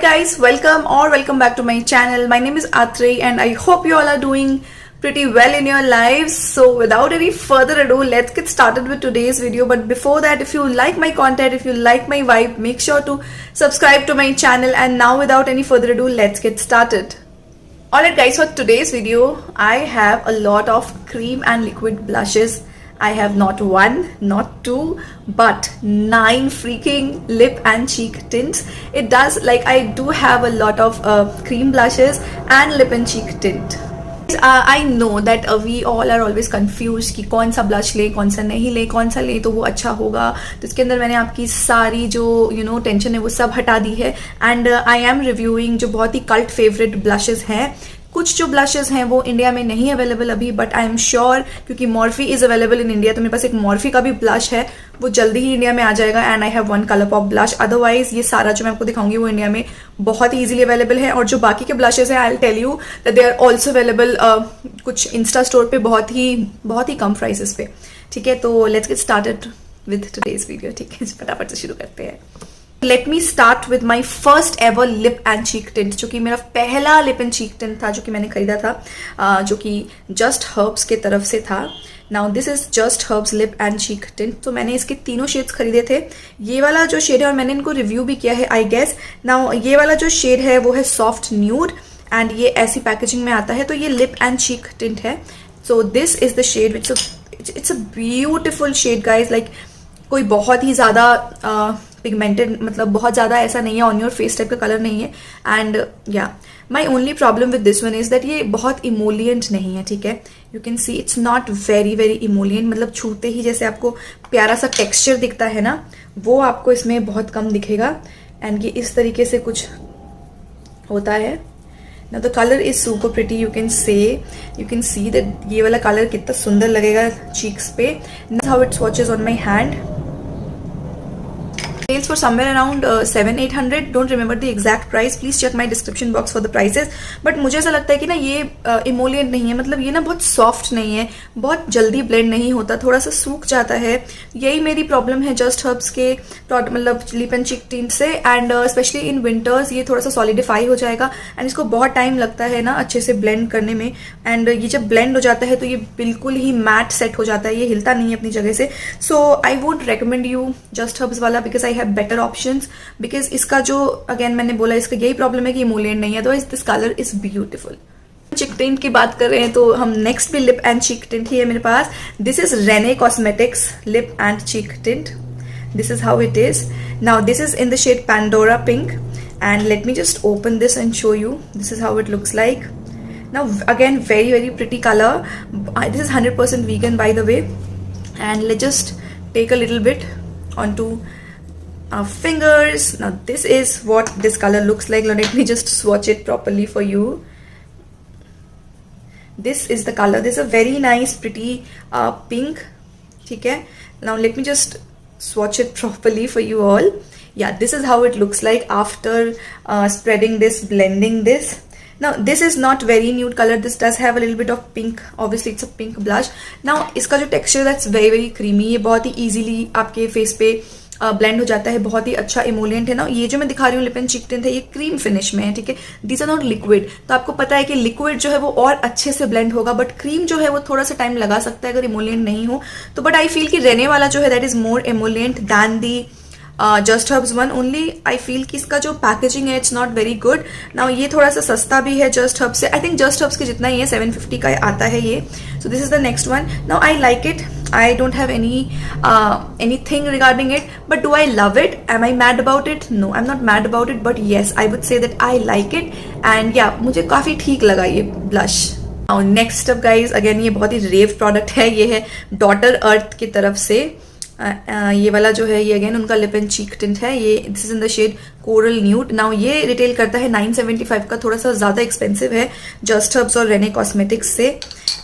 guys, welcome back to my channel. My name is Atrey and I hope you all are doing pretty well in your lives. So without any further ado, let's get started with today's video. But before that, if you like my content, if you like my vibe, make sure to subscribe to my channel. And now without any further ado, let's get started. Alright guys, for today's video, I have a lot of cream and liquid blushes. I have not one, not two, but 9 freaking lip and cheek tints. It does, like, I do have a lot of cream blushes and lip and cheek tint. I know that we all are always confused कि कौन सा blush ले, कौन सा नहीं ले, कौन सा ले तो वो अच्छा होगा. तो इसके अंदर मैंने आपकी सारी जो टेंशन है वो सब हटा दी है. एंड आई एम रिव्यूइंग जो बहुत ही कल्ट फेवरेट ब्लशेस हैं. कुछ जो ब्लशेस हैं वो इंडिया में नहीं अवेलेबल अभी, बट आई एम श्योर क्योंकि Morphy is available in India, तो मेरे पास एक मॉर्फी का भी ब्लश है, वो जल्दी ही इंडिया में आ जाएगा. And I have one colour pop blush. Otherwise ये सारा जो मैं आपको दिखाऊंगी वो इंडिया में बहुत ही ईजिली अवेलेबल है. और जो बाकी के ब्लशेस हैं, I will tell you that they are also available कुछ इंस्टा स्टोर पे बहुत ही कम प्राइसेस पे. ठीक है, तो let's get started with today's video. ठीक है, फटाफट से शुरू करते हैं. Let me start with my first ever lip and cheek tint, जो कि मेरा पहला लिप एंड चीक टिंट था, जो कि मैंने खरीदा था, जो कि जस्ट हर्ब्स के तरफ से था. Now this is just herbs lip and cheek tint. तो मैंने इसके तीनों शेड्स खरीदे थे. ये वाला जो शेड है, और मैंने इनको रिव्यू भी किया है आई गेस. नाउ ये वाला जो शेड है वो है सॉफ्ट न्यूड, एंड ये ऐसी पैकेजिंग में आता है. तो ये लिप एंड चीक टिंट है. So this is the shade which it's a beautiful shade guys. Like कोई बहुत ही ज़्यादा पिगमेंटेड, मतलब बहुत ज़्यादा ऐसा नहीं है, ऑन योर फेस टाइप का कलर नहीं है. एंड या my only problem with this one is that ये बहुत इमोलियंट नहीं है. ठीक है, you can see it's not very emollient. मतलब छूते ही जैसे आपको प्यारा सा टेक्सचर दिखता है ना, वो आपको इसमें बहुत कम दिखेगा. एंड ये इस तरीके से कुछ होता है. Now the color is super pretty. You can see that ये वाला कलर कितना सुंदर लगेगा cheeks पे. This is how it swatches on my hand. Sales for somewhere around 700-800. Don't remember the exact price. Please check my description box for the prices. But मुझे ऐसा लगता है कि ना ये इमोलियंट नहीं है. मतलब ये ना बहुत सॉफ्ट नहीं है, बहुत जल्दी ब्लेंड नहीं होता, थोड़ा सा सूख जाता है. यही मेरी प्रॉब्लम है जस्ट हर्ब्स के मतलब लिप एंड चीक टिंट से. एंड स्पेशली इन विंटर्स ये थोड़ा सा सॉलिडिफाई हो जाएगा, एंड इसको बहुत टाइम लगता है ना अच्छे से ब्लेंड करने में. एंड ये जब ब्लेंड हो जाता है तो ये बिल्कुल ही मैट सेट हो जाता है, ये हिलता नहीं है अपनी जगह से. So I would recommend you just herbs वाला, because I have better options. Because इसका जो अगेन मैंने बोला, इसका यही प्रॉब्लम है कि इमोलियंट नहीं है. तो this colour is beautiful. Cheek tint की बात कर रहे हैं तो हम नेक्स्ट भी लिप एंड चीक टिंट ही है मेरे पास. This is Renee Cosmetics lip and cheek tint. This is how it is. Now this is in the shade Pandora pink, and let me just open this and show you. This is how it looks like. Now again very pretty color. This is 100% vegan by the way. And let's just take a little bit onto our fingers. Now this is what this color looks like. Now let me just swatch it properly for you. This is the color. This is a very nice pretty pink. ठीक है. Now let me just swatch it properly for you all. Yeah, this is how it looks like after spreading this, blending this. Now this is not very nude color. This does have a little bit of pink. Obviously it's a pink blush. Now इसका जो texture that's very creamy. ये बहुत ही easily आपके face पे blend हो जाता है, बहुत ही अच्छा इमोलियंट है ना. ये जो मैं दिखा रही हूँ लिप एंड चीक टिंट है, ये क्रीम फिनिश में है. ठीक है, दीज आर नॉट लिक्विड. तो आपको पता है कि लिक्विड जो है वो और अच्छे से ब्लेंड होगा, बट क्रीम जो है वो थोड़ा सा टाइम लगा सकता है अगर इमोलियंट नहीं हो तो. बट आई फील कि रेने वाला जो है that is more emollient than the just herbs one. Only I feel कि इसका जो पैकेजिंग है it's not very good. Now ये थोड़ा सा सस्ता भी है जस्ट हर्ब्स से. आई थिंक जस्ट हर्ब्स के जितना ही है, 750 का आता है ये. सो this is the next one. Now I like it. I don't have anything regarding it, but do I love it? Am I mad about it? No, I'm not mad about it, but yes, I would say that I like it. And yeah, मुझे काफ़ी ठीक लगा ये blush. Now next up guys, again ये बहुत ही रेव product है. ये है डॉटर अर्थ की तरफ से. ये वाला जो है ये अगेन उनका लिप एंड चीक टिंट है. ये this is in the shade coral nude. Now ये रिटेल करता है 975 का, थोड़ा सा ज़्यादा एक्सपेंसिव है जस्ट हर्ब्स और रेने कॉस्मेटिक्स से.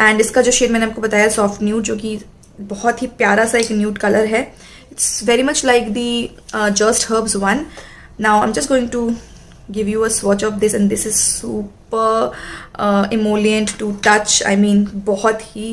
एंड इसका जो शेड मैंने आपको बताया सॉफ्ट न्यूड, जो कि बहुत ही प्यारा सा एक न्यूड कलर है. It's very much like the just herbs one. Now I am just going to give you a swatch of this, and this is super emollient to touch. I mean बहुत ही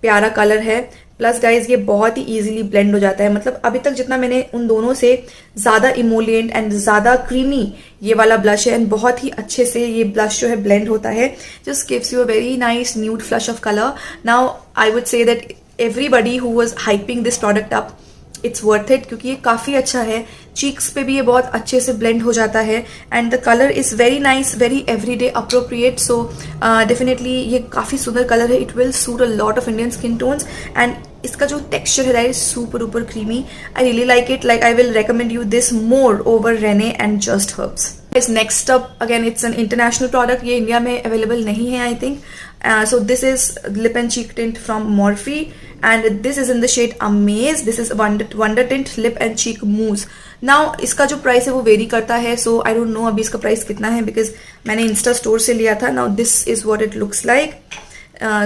प्यारा colour है। Plus guys ये बहुत ही easily blend हो जाता है, मतलब अभी तक जितना मैंने उन दोनों से ज़्यादा इमोलिएंट एंड ज़्यादा क्रीमी ये वाला ब्लश है, एंड बहुत ही अच्छे से ये ब्लश जो है ब्लेंड होता है, just gives you a very nice nude flush of colour. Now I would say that everybody who was hyping this product up, it's worth it, क्योंकि ये काफ़ी अच्छा है। चीक्स पे भी ये बहुत अच्छे से ब्लेंड हो जाता है, and the colour is very nice, very everyday appropriate. So definitely ये काफ़ी सुंदर कलर है, it will suit a lot of Indian skin tones. And इसका जो टेक्सचर है that is super duper creamy, I really like it, like I will recommend you this more over Renee and Just Herbs. इस next up again it's an international product, ये India में available नहीं है I think. So this is lip and cheek tint from Morphe, and this is in the shade Amaze. This is Wonder Tint Lip and Cheek Mousse. Now इसका जो price है वो very करता है, so I don't know अभी इसका price कितना है, because मैंने इंस्टा स्टोर से लिया था। Now this is what it looks like.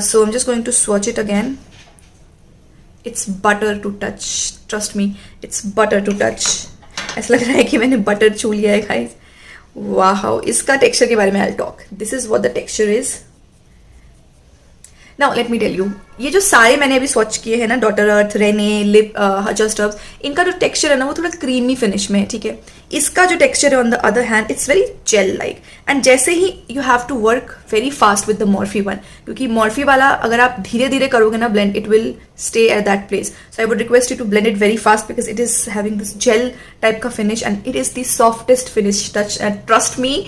So I'm just going to swatch it again. It's butter to touch. Trust me, it's butter to touch. ऐसा लग रहा है कि मैंने बटर छू लिया है गाइस। वाह, इसका टेक्सचर के बारे में I'll talk. This is what the texture is. Now let me tell you, ये जो सारे मैंने अभी स्वॉच किए हैं ना, daughter earth, Renee, lip, just herbs, इनका जो टेक्सचर है ना वो थोड़ा क्रीमी फिनिश में है, ठीक है। इसका जो टेक्सचर है on the other hand it's very gel like, and जैसे ही you have to work very fast with the Morphe one, क्योंकि मॉर्फी वाला अगर आप धीरे धीरे करोगे ना blend, it will stay at that place. So I would request you to blend it very fast, because it is having this gel type का finish, and it is the softest finish touch. And trust मी,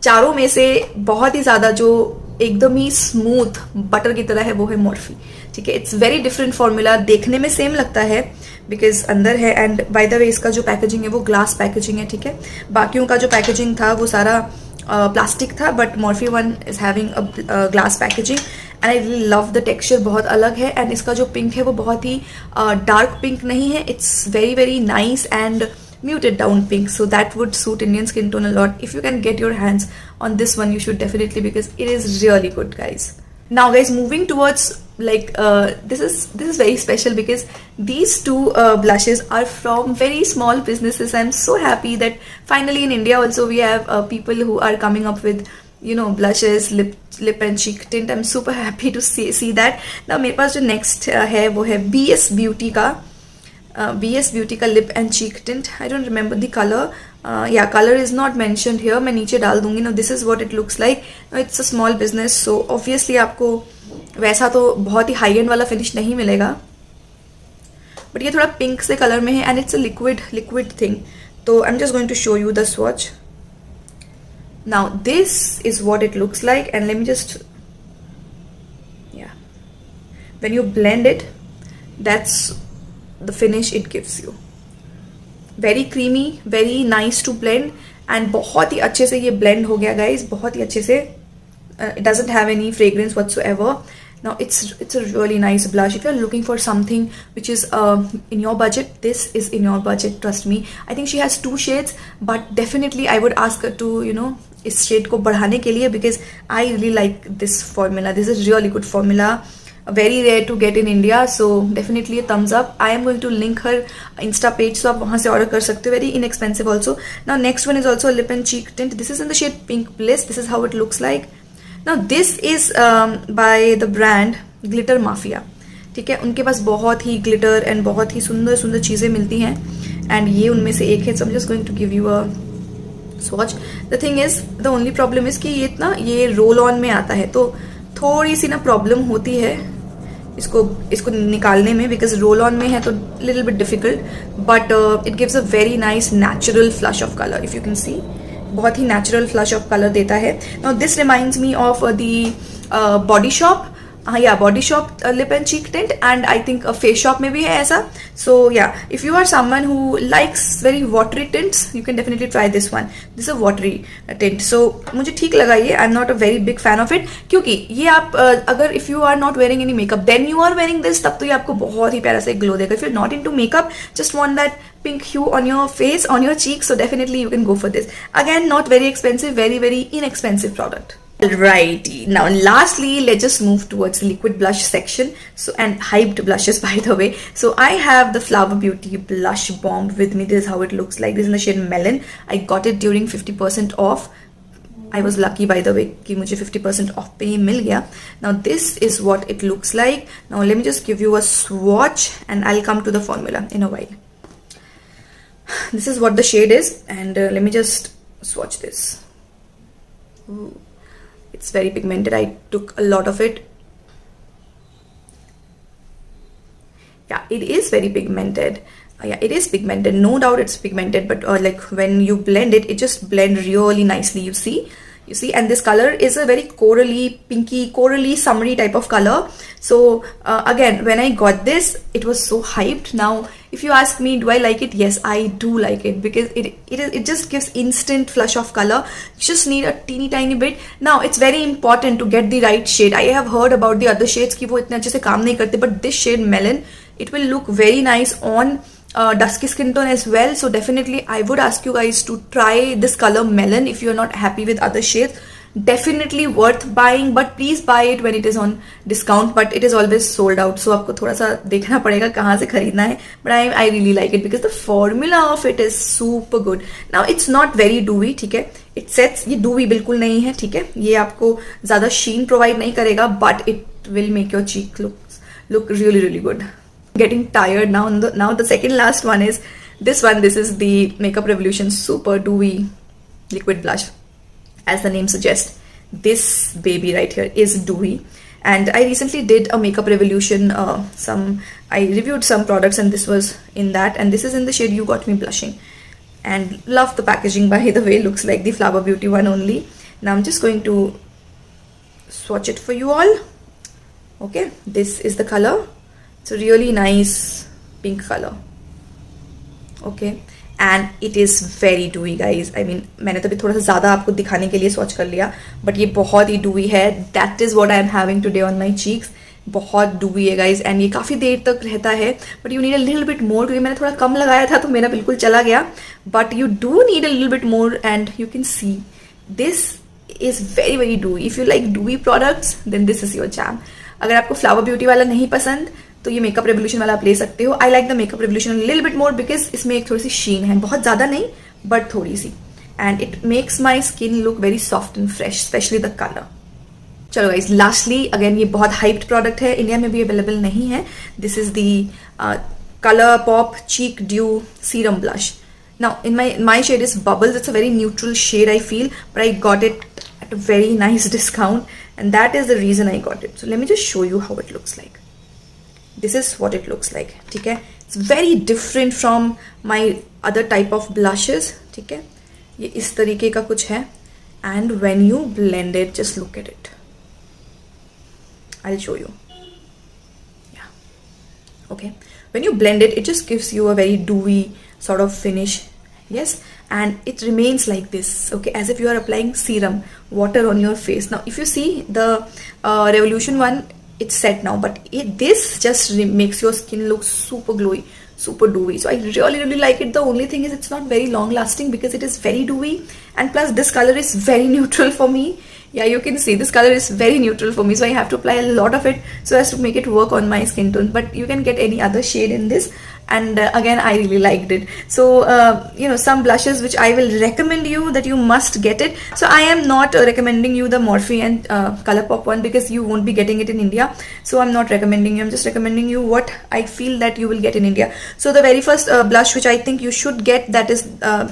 चारों में से बहुत ही ज्यादा जो एकदम ही smooth butter की तरह है वो है मॉर्फी, ठीक है। इट्स वेरी डिफरेंट फॉर्मूला, देखने में सेम लगता है बिकॉज अंदर है, एंड बाय द वे इसका जो पैकेजिंग है वो ग्लास पैकेजिंग है, ठीक है। बाकियों का जो पैकेजिंग था वो सारा प्लास्टिक था, but Morphy one is having a glass packaging, and I really love the texture, बहुत अलग है। एंड इसका जो पिंक है वो बहुत ही डार्क पिंक नहीं है, it's very very nice and muted down pink, so that would suit Indian skin tone a lot. If you can get your hands on this one, you should definitely, because it is really good guys. Now guys, moving towards like this is very special, because these two blushes are from very small businesses. I'm so happy that finally in India also we have people who are coming up with, you know, blushes, lip and cheek tint. I'm super happy to see that. Now मेरे पास जो next है वो है BS Beauty का BS Beauty का lip and cheek tint. I don't remember the colour, yeah colour is not mentioned here, मैं नीचे डाल दूंगी ना। This is what it looks like. It's a small business, so obviously आपको वैसा तो बहुत ही हाई एंड वाला फिनिश नहीं मिलेगा, बट ये थोड़ा पिंक से कलर में है, and it's a liquid thing. तो I am just going to show you the swatch. Now this is what it looks like, and let me just, yeah when you blend it, that's the finish it gives you. Very creamy, very nice to blend, and बहुत ही अच्छे से ये blend हो गया guys, बहुत ही अच्छे से। It doesn't have any fragrance whatsoever. Now it's a really nice blush. If you're looking for something which is in your budget, this is in your budget, trust me. I think she has 2 shades, but definitely I would ask her to, you know, इस shade को बढ़ाने के लिए, because I really like this formula. This is really good formula. Very rare to get in India, so definitely a thumbs up. I am going to link her Insta page, so आप वहाँ से order कर सकते हो. Very inexpensive also. Now next one is also a lip and cheek tint. This is in the shade Pink Bliss. This is how it looks like. Now this is by the brand Glitter Mafia. ठीक है, उनके पास बहुत ही glitter and बहुत ही सुंदर सुंदर चीज़ें मिलती हैं, एंड ये उनमें से एक है. So I'm just going to give you a swatch. The thing is, the only problem is कि ये रोल ऑन में आता है, तो थोड़ी सी ना प्रॉब्लम होती है इसको निकालने में, बिकॉज रोल ऑन में है तो little bit difficult, but it gives a very nice natural flush of colour. If you can see, बहुत ही नेचुरल फ्लश ऑफ कलर देता है. Now this reminds me of the Body Shop, yeah Body Shop lip and cheek tint, and I think Face Shop में भी है ऐसा. So yeah, if you are someone who likes very watery tints, you can definitely try this one. This a watery tint, so मुझे ठीक लगा ये. I am not a very big fan of it, क्योंकि ये आप अगर if you are not wearing any makeup then you are wearing this, तब तो ये आपको बहुत ही प्यारा सा ग्लो देगा. If you are not into makeup, just want that pink hue on your face, on your cheeks, so definitely you can go for this. Again, not very expensive, very very inexpensive product. Alrighty, now lastly let's just move towards the liquid blush section. So, and hyped blushes by the way. So I have the Flower Beauty blush bomb with me. This is how it looks like. This is in the shade Melon. I got it during 50% off. I was lucky by the way कि मुझे 50% off पे ही मिल गया. Now this is what it looks like. Now let me just give you a swatch and I'll come to the formula in a while. This is what the shade is, and let me just swatch this. Ooh, it's very pigmented. I took a lot of it. Yeah, it is very pigmented. Yeah, it is pigmented, no doubt it's pigmented, but like when you blend it, it just blends really nicely. You see, and this color is a very corally, pinky, corally, summery type of color. So again, when I got this, it was so hyped. Now if you ask me, do I like it? Yes, I do like it, because it just gives instant flush of color. You just need a teeny tiny bit. Now it's very important to get the right shade. I have heard about the other shades कि वो इतने अच्छे से काम नहीं करते, but this shade melon, it will look very nice on dusky skin tone as well. So definitely I would ask you guys to try this color melon if you're not happy with other shades. Definitely worth buying, but please buy it when it is on discount, but it is always sold out, so आपको थोड़ा सा देखना पड़ेगा कहाँ से खरीदना है. But I really like it because the formula of it is super good. Now it's not very dewy, ठीक है, it sets, ये dewy बिल्कुल नहीं है, ठीक है, ये आपको ज़्यादा sheen provide नहीं करेगा, but it will make your cheek look really good. Getting tired now. Now the second last one is this one. This is the Makeup Revolution Super Dewy Liquid Blush. As the name suggests, this baby right here is dewy. And I recently did a Makeup Revolution, I reviewed some products, and this was in that, and this is in the shade You Got Me Blushing. And love the packaging, by the way, looks like the Flower Beauty one only. Now I'm just going to swatch it for you all. Okay, this is the color. It's a really nice pink color. Okay, and it is very dewy, guys. I mean, मैंने तो भी थोड़ा सा ज़्यादा आपको दिखाने के लिए swatch कर लिया, but ये बहुत ही dewy है. That is what I am having today on my cheeks. बहुत dewy है, guys, and ये काफ़ी देर तक रहता है. But you need a little bit more, क्योंकि मैंने थोड़ा कम लगाया था तो मेरा बिल्कुल चला गया. But you do need a little bit more, and you can see this is very dewy. If you like dewy products, then this is your jam. अगर आपको Flower Beauty वाला नहीं पसंद तो ये मेकअप रेवोल्यूशन वाला आप ले सकते हो. I like the makeup revolution little bit more because इसमें एक थोड़ी सी शीन है, बहुत ज़्यादा नहीं बट थोड़ी सी, and it makes my skin look very soft and fresh, specially the colour. चलो गाइज, लास्टली अगेन ये बहुत हाइप्ड प्रोडक्ट है, इंडिया में भी अवेलेबल नहीं है. This is the colour pop cheek due serum blush. Now in my shade is Bubbles. It's a very neutral shade, I feel, but I got it at a very nice discount, and that is the reason I got it. So let me just show you how it looks like. This is what it looks like, ठीक है. It's very different from my other type of blushes, ठीक है. ये इस तरीके का कुछ है, and when you blend it, just look at it. I'll show you. Yeah. Okay. When you blend it, it just gives you a very dewy sort of finish. Yes, and it remains like this, okay, as if you are applying serum water on your face. Now if you see the Revolution one, it's set now, but this just makes your skin look super glowy, super dewy. So I really like it. The only thing is it's not very long lasting because it is very dewy, and plus this color is very neutral for me. Yeah, you can see this color is very neutral for me, so I have to apply a lot of it so as to make it work on my skin tone. But you can get any other shade in this, and again I really liked it. So you know, some blushes which I will recommend you that you must get it. So I am not recommending you the Morphe and Colourpop one because you won't be getting it in India, so I'm not recommending you. I'm just recommending you what I feel that you will get in India. So the very first blush which I think you should get, that is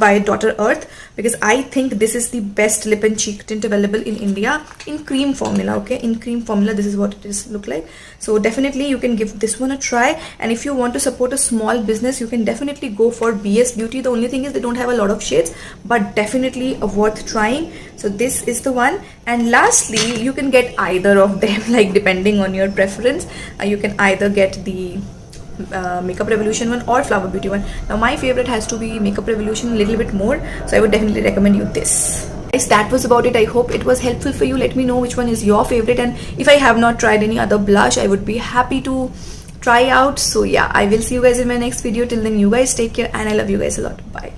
by Dr. Earth, because I think this is the best lip and cheek tint available in India in cream formula. Okay, in cream formula, this is what it is look like. So definitely you can give this one a try, and if you want to support a small business, you can definitely go for BS Beauty. The only thing is they don't have a lot of shades, but definitely worth trying. So this is the one. And lastly, you can get either of them, like depending on your preference. You can either get the Makeup Revolution one or Flower Beauty one. Now my favorite has to be Makeup Revolution a little bit more, so I would definitely recommend you this. Guys, that was about it. I hope it was helpful for you. Let me know which one is your favorite, and if I have not tried any other blush, I would be happy to try out. So yeah, I will see you guys in my next video. Till then, you guys take care, and I love you guys a lot. Bye.